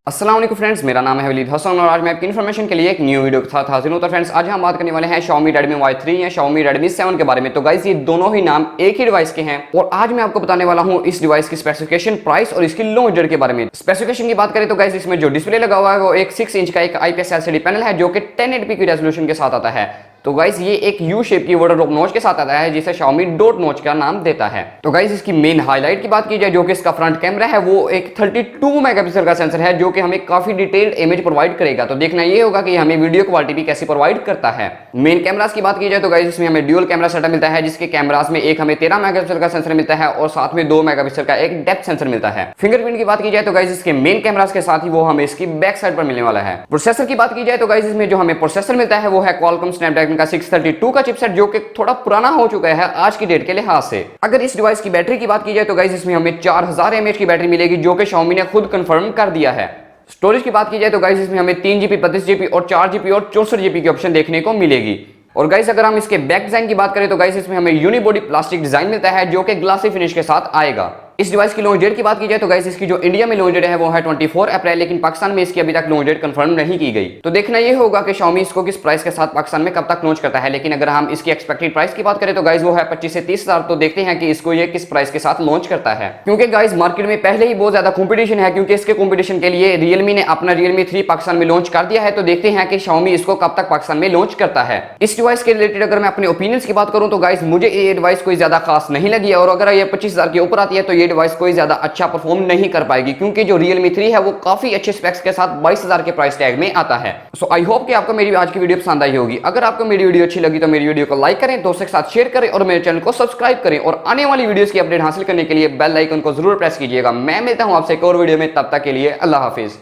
अस्सलाम वालेकुम फ्रेंड्स, मेरा नाम है वलीद हसन और आज मैं आपकी इन्फॉर्मेशन के लिए एक न्यू वीडियो के साथ हाजिर हूं। तो फ्रेंड्स, आज हम बात करने वाले हैं Xiaomi Redmi Y3 या Xiaomi Redmi 7 के बारे में। तो गाइस, ये दोनों ही नाम एक ही डिवाइस के हैं और आज मैं आपको बताने वाला हूं इस डिवाइस की स्पेसिफिकेशन, प्राइस और इसकी लॉन्च डेट के बारे में। स्पेसिफिकेशन की बात करें तो गाइस, इसमें जो डिस्प्ले लगा हुआ है वो एक 6 इंच का एक IPS LCD पैनल है जो कि 1080p की रेजोल्यूशन के साथ आता है। तो गाइस, ये एक यू शेप की वाटरड्रॉप नॉच के साथ आता है जिसे Xiaomi डॉट नॉच का नाम देता है। तो गाइस, इसकी मेन हाईलाइट की बात की जाए जो कि इसका फ्रंट कैमरा है वो एक 32 मेगापिक्सल का सेंसर है जो कि हमें काफी डिटेल्ड इमेज प्रोवाइड करेगा। तो देखना ये होगा कि हमें वीडियो क्वालिटी भी कैसी प्रोवाइड करता है। मेन कैमरास की बात की जाए तो गाइस, इसमें हमें ड्यूल कैमरा सेटअप मिलता है जिसके कैमरास में एक हमें 13 मेगापिक्सल का सेंसर मिलता है और साथ में 2 मेगापिक्सल का एक डेप्थ सेंसर मिलता है। फिंगरप्रिंट की बात की जाए तो गाइस, इसके मेन कैमरास के साथ ही वो हमें इसकी बैक साइड पर मिलने वाला है। प्रोसेसर की बात की जाए तो गाइस, इसमें जो हमें प्रोसेसर मिलता है वो है क्वालकॉम स्नैपड्रैगन का 632 का चिपसेट जो कि थोड़ा पुराना हो चुका है आज की डेट के लिहाज से। अगर इस डिवाइस की बैटरी की बात की जाए तो गाइस, इसमें हमें 4000 mAh की बैटरी मिलेगी जो कि Xiaomi ने खुद कंफर्म कर दिया है। स्टोरेज की बात की जाए तो गाइस, इसमें हमें 3GB 32GB और 4GB और 64GB की ऑप्शन देखने को मिलेगी। और गाइस, अगर हम इसके बैक डिजाइन की बात करें तो गाइस, इसमें हमें यूनिबॉडी प्लास्टिक डिजाइन मिलता है जो कि ग्लासी फिनिश के साथ आएगा। इस डिवाइस की लॉन्च डेट की बात की जाए तो गाइस, इसकी जो इंडिया में लॉन्च डेट है वो है 24 अप्रैल, लेकिन पाकिस्तान में इसकी अभी तक लॉन्च डेट कंफर्म नहीं की गई। तो देखना ये होगा कि Xiaomi इसको किस प्राइस के साथ पाकिस्तान में कब तक लॉन्च करता है। लेकिन अगर हम इसकी एक्सपेक्टेड प्राइस की बात करें तो गाइस, वो है 25 से 30 हजार। तो देखते हैं कि इसको ये किस प्राइस के साथ लॉन्च करता है, क्योंकि गाइस मार्केट में पहले ही बहुत ज्यादा कंपटीशन है। क्योंकि इसके कंपटीशन के लिए Realme ने अपना Realme 3 पाकिस्तान में लॉन्च कर दिया है। तो देखते हैं कि Xiaomi इसको कब तक पाकिस्तान में लॉन्च करता है। इस डिवाइस के रिलेटेड अगर मैं अपने ओपिनियंस की बात करूं तो गाइस, मुझे ये डिवाइस कोई ज्यादा खास नहीं लगी है और अगर ये 25 हजार के ऊपर आती है तो ये डिवाइस कोई ज्यादा अच्छा परफॉर्म नहीं कर पाएगी, क्योंकि जो Realme 3 है वो काफी अच्छे स्पेक्स के साथ 22,000 के प्राइस टैग में आता है। सो आई होप कि आपको मेरी आज की वीडियो पसंद आई होगी। अगर आपको मेरी वीडियो अच्छी लगी तो मेरी वीडियो को लाइक करें, दोस्तों के साथ शेयर करें और मेरे चैनल को सब्सक्राइब करें और आने वाली वीडियोस की अपडेट हासिल करने के लिए बेल आइकन को जरूर प्रेस कीजिएगा। मैं मिलता हूं आपसे एक और वीडियो में, तब तक के लिए अल्लाह हाफिज।